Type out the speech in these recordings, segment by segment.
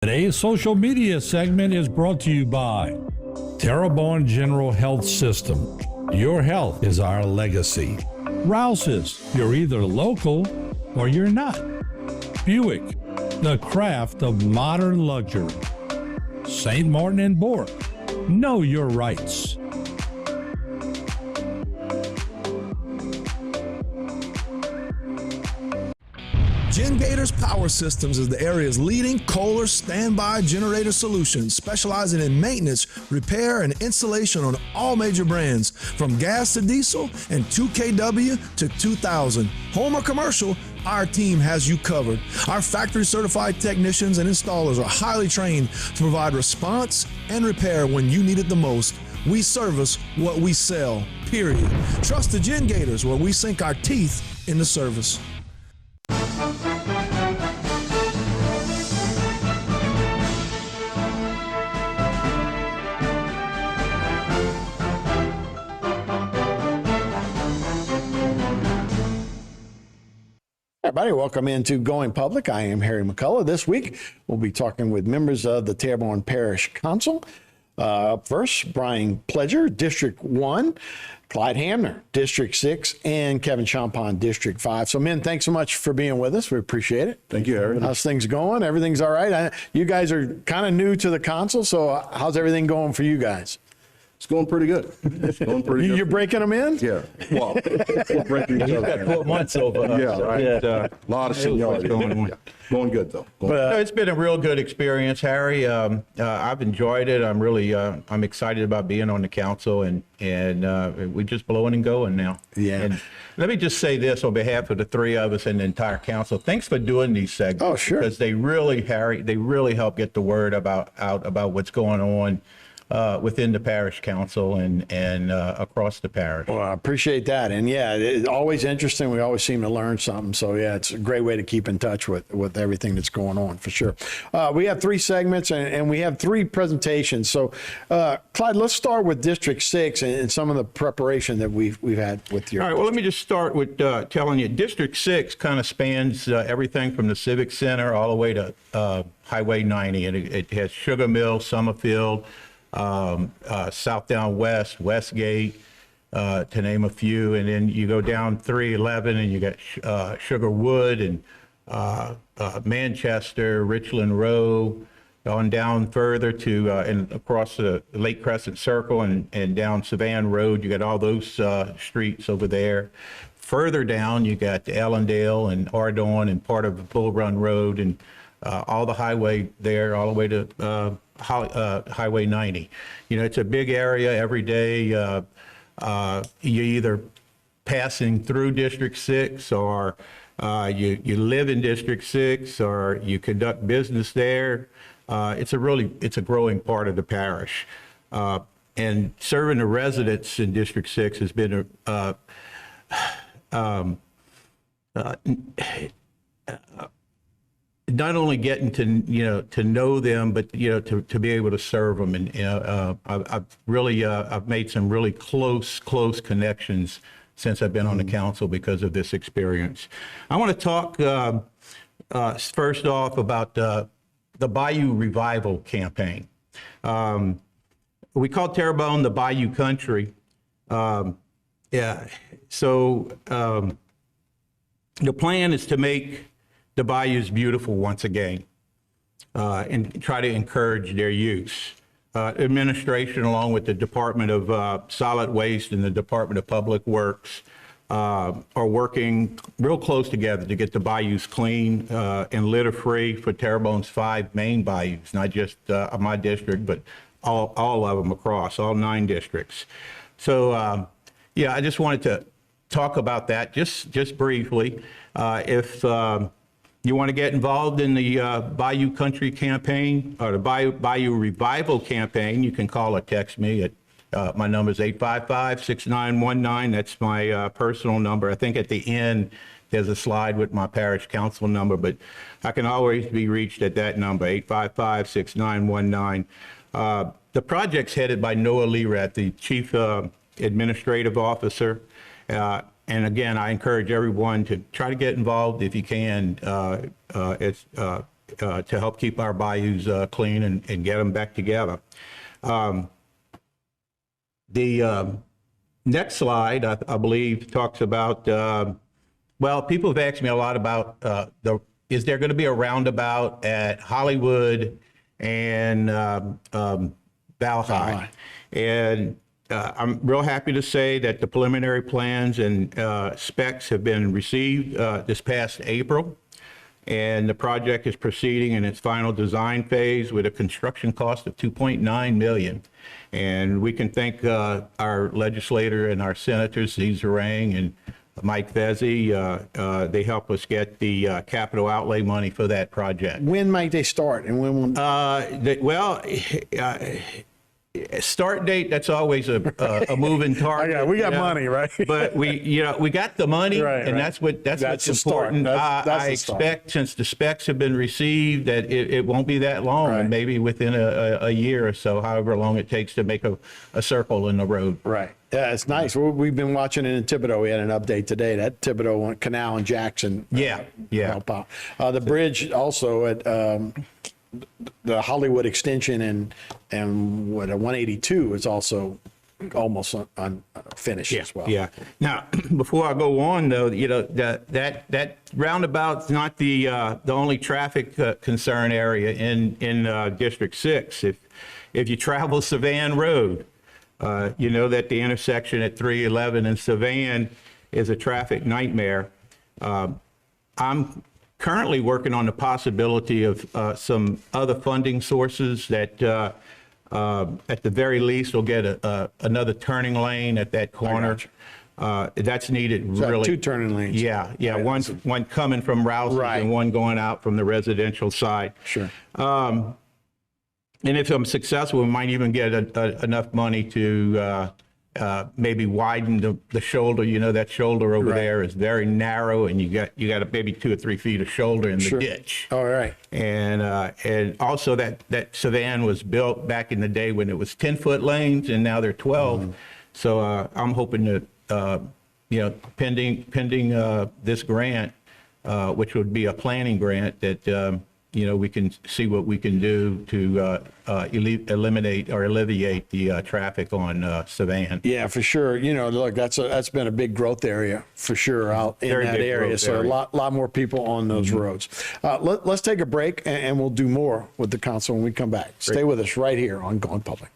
Today's social media segment is brought to you by Terrebonne General Health System. Your health is our legacy. Rouse's, you're either local or you're not. Buick, the craft of modern luxury. St. Martin and Bork, know your rights. Gen Gators Power Systems is the area's leading Kohler standby generator solution, specializing in maintenance, repair, and installation on all major brands, from gas to diesel and 2kW to 2000. Home or commercial, our team has you covered. Our factory certified technicians and installers are highly trained to provide response and repair when you need it the most. We service what we sell, period. Trust the Gen Gators, where we sink our teeth into service. Everybody, welcome into Going Public. I am Harry McCullough. This week, we'll be talking with members of the Terrebonne Parish Council. Up first, Brian Pledger, District 1, Clyde Hamner, District 6, and Kevin Champagne, District 5. So, men, thanks so much for being with us. We appreciate it. Thank you, Harry. How's things going? Everything's all right? You guys are kind of new to the council, so how's everything going for you guys? It's going pretty good. It's going pretty good. You're breaking them in? Yeah. Well, we're breaking each You've other. got 4 months over us. Yeah, right. Yeah. A lot of seniority. Going good, though. No, it's been a real good experience, Harry. I've enjoyed it. I'm really, I'm excited about being on the council, and we're just blowing and going now. Yeah. And let me just say this on behalf of the three of us and the entire council. Thanks for doing these segments. Oh, sure. Because they really, Harry, they really help get the word out about what's going on within the parish council and across the parish. Well, I appreciate that. And yeah, it's always interesting. We always seem to learn something. So yeah, it's a great way to keep in touch with everything that's going on, for sure. We have 3 segments and we have 3 presentations. So Clyde, let's start with District 6 and some of the preparation that we've had with your. All right, well, let me just start with telling you, District 6 kind of spans everything from the Civic Center all the way to Highway 90. And it has Sugar Mill, Summerfield, South Down West, Westgate, to name a few, and then you go down 311 and you got Sugarwood and Manchester, Richland Row, on down further to and across the Lake Crescent Circle and down Savannah Road. You got all those streets over there. Further down, you got Ellendale and Ardorn and part of Bull Run Road and all the highway there, all the way to Highway 90. You know, it's a big area every day. You're either passing through District 6 or you live in District 6 or you conduct business there. It's a growing part of the parish. And serving the residents in District 6 has been not only getting to know them, but to be able to serve them, and I've made some really close connections since I've been on the council because of this experience. I want to talk first off about the Bayou Revival campaign. We call Terrebonne the Bayou Country. Yeah, so the plan is to make the bayous beautiful once again, and try to encourage their use. Administration, along with the Department of Solid Waste and the Department of Public Works, are working real close together to get the bayous clean and litter-free for Terrebonne's 5 main bayous, not just my district, but all of them across, all 9 districts. So, yeah, I just wanted to talk about that just briefly. If you want to get involved in the Bayou Country campaign or the Bayou Revival campaign, you can call or text me at my number is 855-6919. That's my personal number. I think at the end there's a slide with my parish council number, but I can always be reached at that number, 855-6919. The project's headed by Noah Lerat, the Chief Administrative Officer. And again, I encourage everyone to try to get involved if you can. to help keep our bayous clean and get them back together. The next slide, I believe, talks about, well, people have asked me a lot about is there going to be a roundabout at Hollywood and Valhalla? And I'm real happy to say that the preliminary plans and specs have been received this past April. And the project is proceeding in its final design phase with a construction cost of $2.9 million. And we can thank our legislator and our senators, Steve Zarang and Mike Vezzi. They helped us get the capital outlay money for that project. When might they start, and when will? Start date, that's always a moving target. we got money, right? But we got the money, Right, and right. that's what's the start. important. That's I the start. expect, since the specs have been received, that it won't be that long, Right. maybe within a year or so, however long it takes to make a circle in the road. Right. Yeah, it's nice. We've been watching it in Thibodeau. We had an update today. That Thibodeau Canal and Jackson. Yeah. Help out. The bridge also at the Hollywood extension and what 182 is also almost unfinished as well. Yeah. Now, before I go on, though, that roundabout's not the only traffic concern area in District 6. If you travel Savan Road, you know that the intersection at 311 and Savan is a traffic nightmare. I'm currently working on the possibility of some other funding sources that at the very least will get another turning lane at that corner. That's needed So really. 2 turning lanes. Yeah, Right. one coming from Rouse's Right. and one going out from the residential side. Sure. And if I'm successful, we might even get enough money to maybe widen the shoulder. You know, that shoulder over Right. there is very narrow, and you got maybe 2 or 3 feet of shoulder in the Sure. ditch. All right. And also that Savan was built back in the day when it was 10-foot lanes, and now they're 12. Mm-hmm. So I'm hoping that pending this grant, which would be a planning grant, that we can see what we can do to eliminate or alleviate the traffic on Savan. Yeah, for sure. Look, that's been a big growth area for sure out in Very that big area. growth So area. a lot more people on those roads. Let's take a break and we'll do more with the council when we come back. Stay with us right here on Going Public.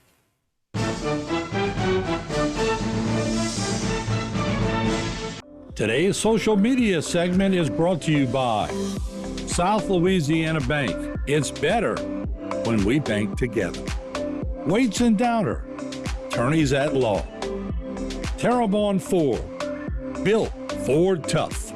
Today's social media segment is brought to you by South Louisiana Bank. It's better when we bank together. Waits and Downer, attorneys at law. Terrebonne Ford, built Ford tough.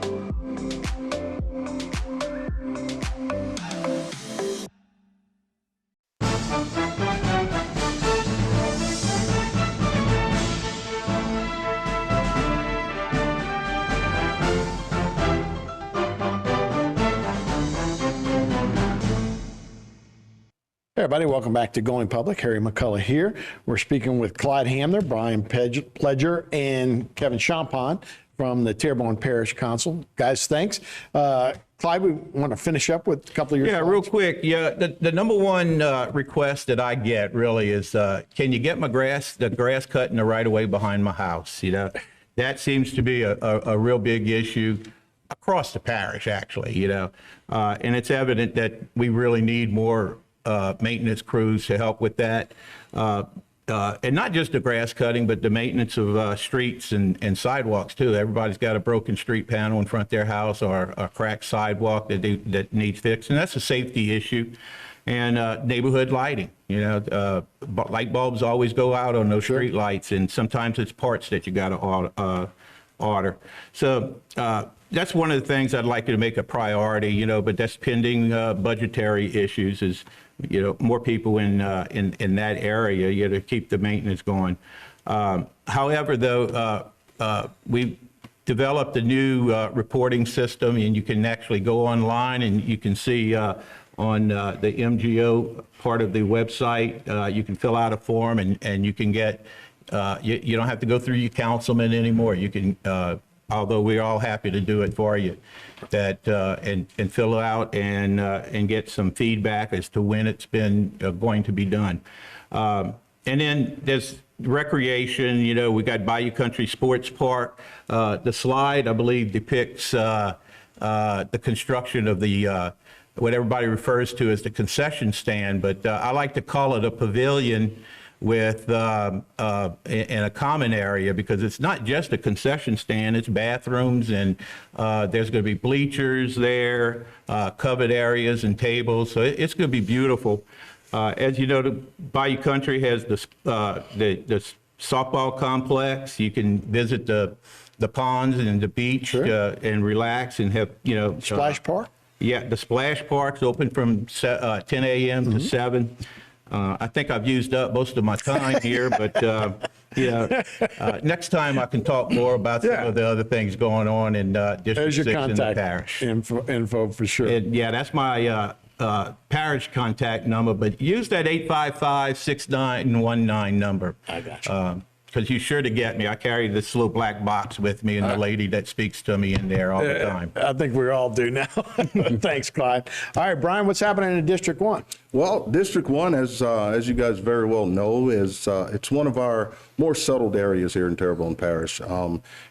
Hey everybody, welcome back to Going Public. Harry McCullough here. We're speaking with Clyde Hamner, Brian Pledger, and Kevin Champon from the Terrebonne Parish Council. Guys, thanks. Clyde, we want to finish up with a couple of your thoughts. Real quick. Yeah, the number one request that I get really is, can you get the grass cut in the right of way behind my house? That seems to be a real big issue across the parish, actually. And it's evident that we really need more maintenance crews to help with that. And not just the grass cutting, but the maintenance of streets and sidewalks too. Everybody's got a broken street panel in front of their house or a cracked sidewalk that needs fixed, and that's a safety issue. And neighborhood lighting, light bulbs always go out on those street lights, and sometimes it's parts that you got to order. So that's one of the things I'd like you to make a priority, but that's pending budgetary issues is, more people in that area, to keep the maintenance going. However, though, we've developed a new reporting system, and you can actually go online and you can see on the MGO part of the website, you can fill out a form and you can get, you don't have to go through your councilman anymore. You can although we're all happy to do it for you, that and fill it out and get some feedback as to when it's been going to be done. And then there's recreation. You know, we got Bayou Country Sports Park. The slide, I believe, depicts the construction of the what everybody refers to as the concession stand, but I like to call it a pavilion with in a common area, because it's not just a concession stand, it's bathrooms, and there's going to be bleachers there, covered areas and tables, so it's going to be beautiful. As you know, the Bayou Country has the softball complex. You can visit the ponds and the beach. Sure. And relax and have, you know. Splash Park? Yeah, the Splash Park's open from 10 a.m. to 7. I think I've used up most of my time here, but next time I can talk more about some of the other things going on in District 6 in the parish. Info for sure. And, yeah, that's my parish contact number, but use that 855-6919 number. I got you. Because you're sure to get me. I carry this little black box with me, and the lady that speaks to me in there all the time. I think we all do now. Thanks, Clyde. All right, Brian, what's happening in District 1? Well, District 1, as you guys very well know, is it's one of our more settled areas here in Terrebonne Parish.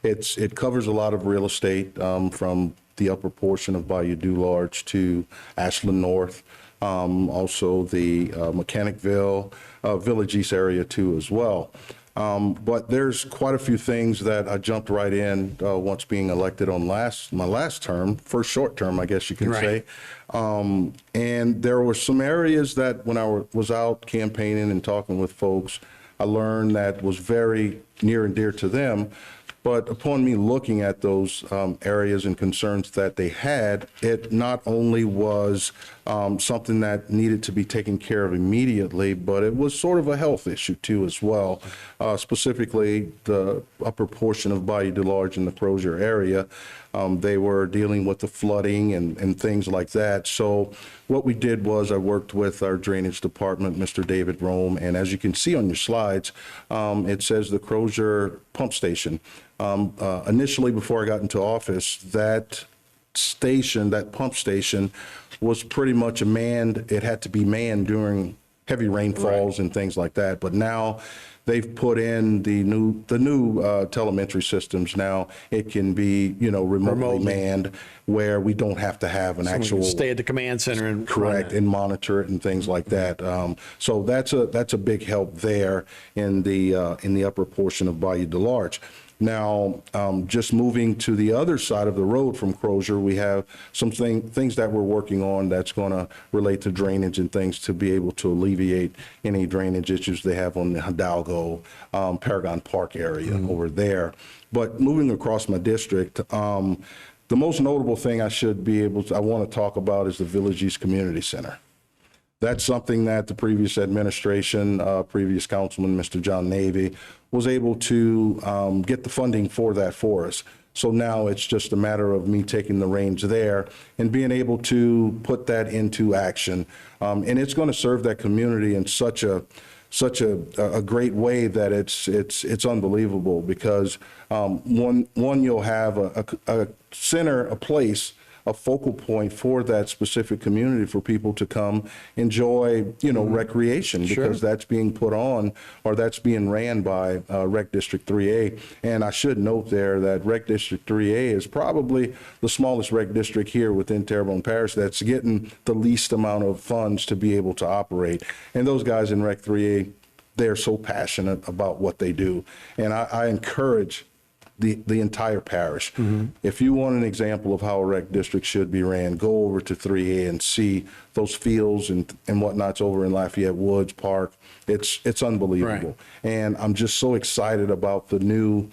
It covers a lot of real estate from the upper portion of Bayou du Large to Ashland North, also the Mechanicville, Village East area too as well. But there's quite a few things that I jumped right in once being elected on my last term, first short term, I guess you can say. And there were some areas that when I was out campaigning and talking with folks, I learned that was very near and dear to them. But upon me looking at those areas and concerns that they had, it not only was something that needed to be taken care of immediately, but it was sort of a health issue too as well. Specifically, the upper portion of Bayou du Large in the Crozier area, they were dealing with the flooding and things like that. So what we did was I worked with our drainage department, Mr. David Rome, and as you can see on your slides, it says the Crozier pump station. Initially, before I got into office, that pump station was pretty much it had to be manned during heavy rainfalls and things like that. But now they've put in the new telemetry systems. Now it can be, remotely manned, where we don't have to have an actual stay at the command center and correct and monitor it and things like that. So that's a big help there in the upper portion of Bayou du Large. Now, just moving to the other side of the road from Crozier, we have some things that we're working on that's going to relate to drainage and things to be able to alleviate any drainage issues they have on the Hidalgo, Paragon Park area over there. But moving across my district, the most notable thing I want to talk about is the Village East Community Center. That's something that the previous administration, previous councilman, Mr. John Navy, was able to get the funding for that for us. So now it's just a matter of me taking the reins there and being able to put that into action. And it's going to serve that community in such a great way that it's unbelievable, because one you'll have a center, a place, a focal point for that specific community for people to come enjoy, recreation, because that's being put on, or that's being ran by Rec District 3A. And I should note there that Rec District 3A is probably the smallest rec district here within Terrebonne Parish that's getting the least amount of funds to be able to operate. And those guys in Rec 3A, they're so passionate about what they do. And I encourage the entire parish. If you want an example of how a rec district should be ran, go over to 3A and see those fields and whatnot's over in Lafayette Woods Park. It's unbelievable. Right. And I'm just so excited about the new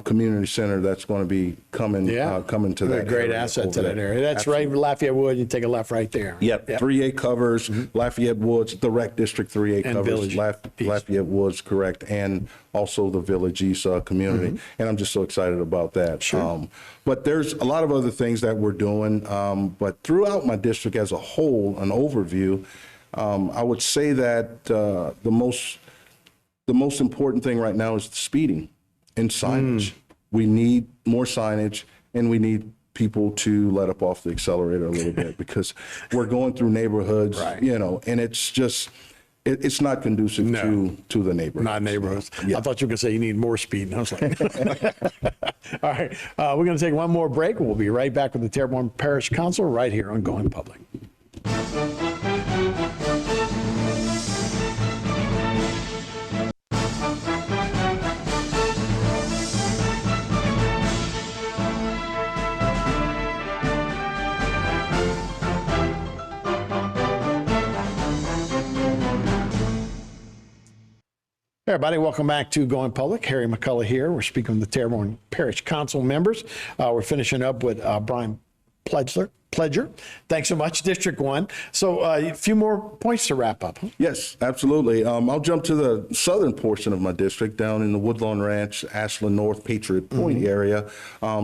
community center that's going to be coming to that. Great asset to that area. That's absolutely right, Lafayette Woods. You take a left right there. Yep. 3A covers Lafayette Woods, the Rec District 3A and covers Lafayette Woods, correct, and also the Village East community. And I'm just so excited about that. Sure. But there's a lot of other things that we're doing. But throughout my district as a whole, an overview, I would say that the most important thing right now is the speeding and signage. we need more signage, and we need people to let up off the accelerator a little bit, because we're going through neighborhoods, and it's just, it's not conducive to the neighborhood. Not neighborhoods. I thought you were going to say you need more speed. And I was like, all right, we're going to take one more break. We'll be right back with the Terrebonne Parish Council right here on Going Public. Hey everybody, welcome back to Going Public. Harry McCullough here. We're speaking with the Terrebonne Parish Council members. We're finishing up with Brian Pledger. Thanks so much, District 1. So a few more points to wrap up. Huh? Yes, absolutely. I'll jump to the southern portion of my district, down in the Woodlawn Ranch, Ashland North, Patriot Point area.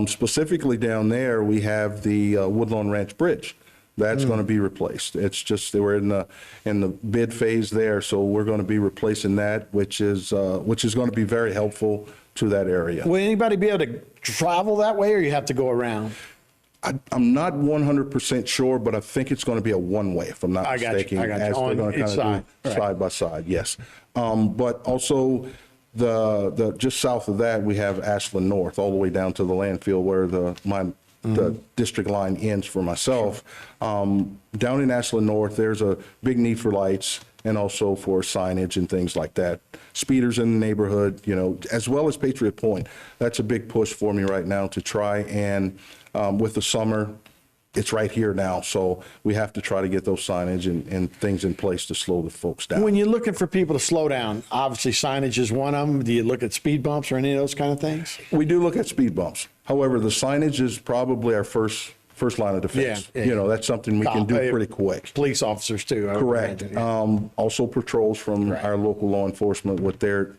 Specifically down there, we have the Woodlawn Ranch Bridge. That's going to be replaced. It's just, they were in the bid phase there, so we're going to be replacing that, which is going to be very helpful to that area. Will anybody be able to travel that way, or you have to go around? I'm not 100% sure, but I think it's going to be a one-way, if I'm not mistaken. I got you. As On they're going to each kind side. of do side by side, yes. But also the just south of that, we have Ashland North, all the way down to the landfill where the district line ends for myself. Down in Ashland North, there's a big need for lights and also for signage and things like that. Speeders in the neighborhood, as well as Patriot Point. That's a big push for me right now to try and, with the summer, it's right here now, so we have to try to get those signage and things in place to slow the folks down. When you're looking for people to slow down, obviously signage is one of them. Do you look at speed bumps or any of those kind of things? We do look at speed bumps. However, the signage is probably our first line of defense. Yeah. That's something we can do pretty quick. Police officers too. I would Correct. imagine, yeah. Also patrols from our local law enforcement,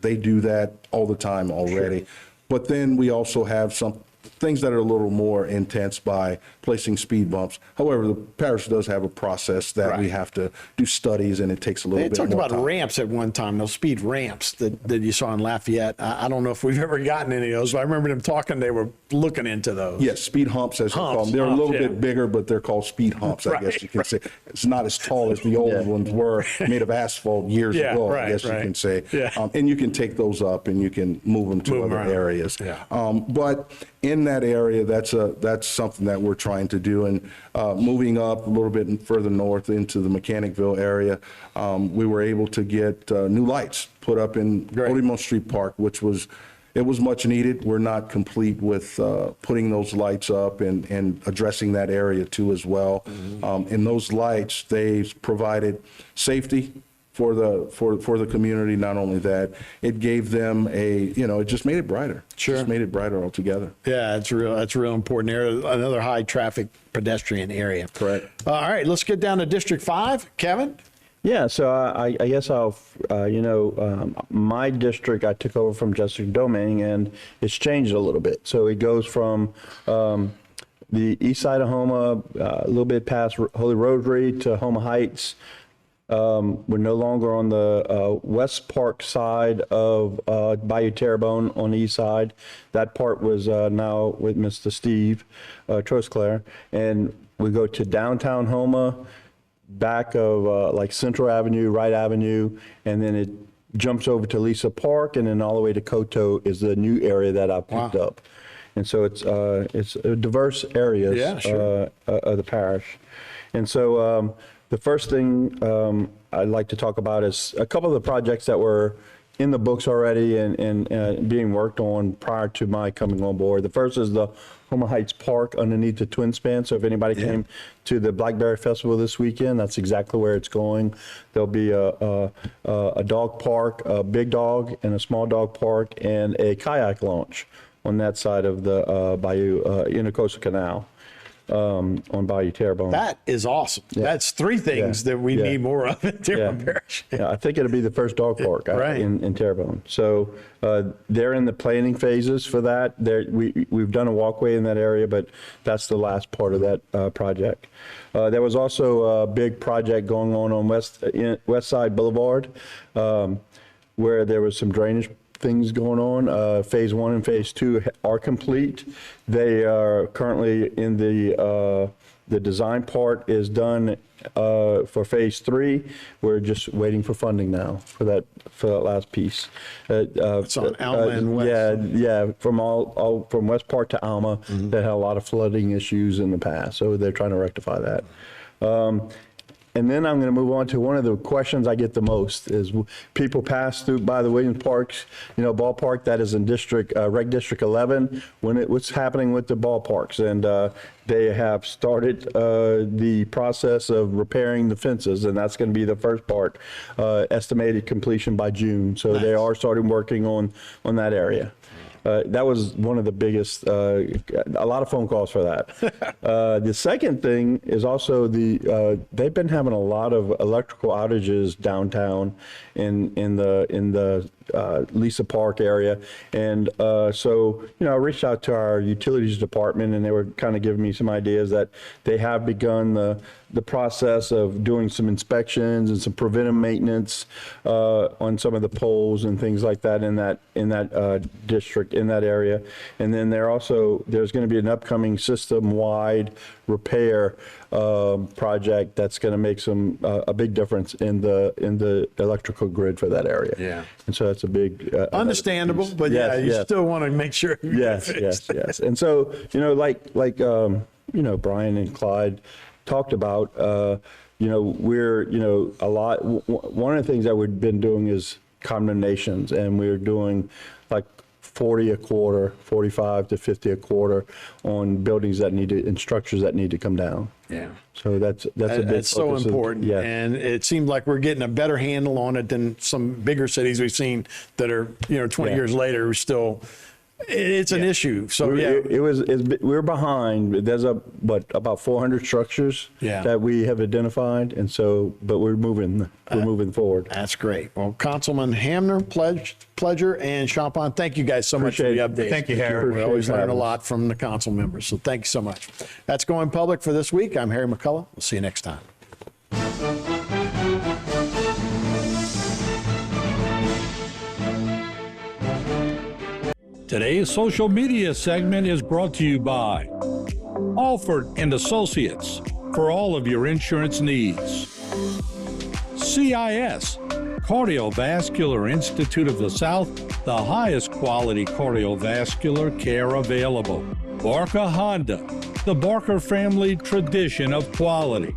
they do that all the time already. Sure. But then we also have some things that are a little more intense by placing speed bumps. However, the parish does have a process that we have to do studies, and it takes a little bit more time. They talked about ramps at one time, those speed ramps that you saw in Lafayette. I don't know if we've ever gotten any of those, but I remember them talking, they were looking into those. Yes, speed humps, as they call them. They're a little bit bigger, but they're called speed humps, I guess you can say. It's not as tall as the old ones were, made of asphalt years ago, I guess you can say. Yeah. And you can take those up and you can move them to other areas. Yeah. But in that area, that's something that we're trying to do. And moving up a little bit further north into the Mechanicville area, we were able to get new lights put up in Odemont Street Park, which was much needed. We're not complete with putting those lights up and addressing that area too as well. And those lights, they provided safety for the community. Not only that, it gave them it just made it brighter. Sure. Just made it brighter altogether. Yeah, that's a real important area. Another high traffic pedestrian area. Correct. All right, let's get down to District 5. Kevin? Yeah, so I guess I'll, my district, I took over from District Domingue, and it's changed a little bit. So it goes from the east side of Houma, a little bit past Holy Rosary to Houma Heights. We're no longer on the West Park side of Bayou Terrebonne on the east side. That part was now with Mr. Steve Trosclair. And we go to downtown Houma, back of like Central Avenue, Wright Avenue, and then it jumps over to Lisa Park, and then all the way to Coteau is the new area that I picked up. And so it's diverse areas of the parish. And so the first thing I'd like to talk about is a couple of the projects that were in the books already and being worked on prior to my coming on board. The first is the Houma Heights Park underneath the Twin Span. So if anybody came to the Blackberry Festival this weekend, that's exactly where it's going. There'll be a dog park, a big dog and a small dog park, and a kayak launch on that side of the Bayou Intercoastal Canal. On Bayou Terrebonne. That is awesome. Yeah. That's three things that we need more of in Terrebonne Parish. Yeah, I think it'll be the first dog park in Terrebonne. So they're in the planning phases for that. We've done a walkway in that area, but that's the last part of that project. There was also a big project going on West Side Boulevard, where there was some drainage things going on. Phase 1 and Phase 2 are complete. They are currently in the design part is done for Phase 3. We're just waiting for funding now for that last piece. It's on Alma and West. Yeah, from West Park to Alma, that had a lot of flooding issues in the past, so they're trying to rectify that. And then I'm going to move on to one of the questions I get the most is people pass through by the Williams Parks, ballpark that is in Reg District 11. What's happening with the ballparks? And they have started the process of repairing the fences, and that's going to be the first part. Estimated completion by June. So they are starting working on that area. That was one of the biggest, a lot of phone calls for that. The second thing is also they've been having a lot of electrical outages downtown in the Lisa Park area. And so, I reached out to our utilities department, and they were kind of giving me some ideas that they have begun the process of doing some inspections and some preventive maintenance on some of the poles and things like that in that district, in that area. And then there's going to be an upcoming system-wide repair project that's going to make a big difference in the electrical grid for that area. Yeah. And so that's a big understandable, but you still want to make sure. Yes. And so like Brian and Clyde talked about, we're a lot. One of the things that we've been doing is condemnations, and we're doing like 40 a quarter, 45 to 50 a quarter on buildings and structures that need to come down. Yeah. So that's a big It's so focus important. Yeah. And it seems like we're getting a better handle on it than some bigger cities we've seen that are, 20 years later, still, it's an issue. So we're behind. There's about 400 structures that we have identified, and so but we're moving forward. That's great. Well, Councilman Hamner, Pledger, and Champagne, thank you guys so much for the update. Thank you, Harry. We always learn a lot from the council members, so thank you so much. That's Going Public for this week. I'm Harry McCullough. We'll see you next time. Today's social media segment is brought to you by Alford and Associates for all of your insurance needs. CIS, Cardiovascular Institute of the South, the highest quality cardiovascular care available. Barker Honda, the Barker family tradition of quality.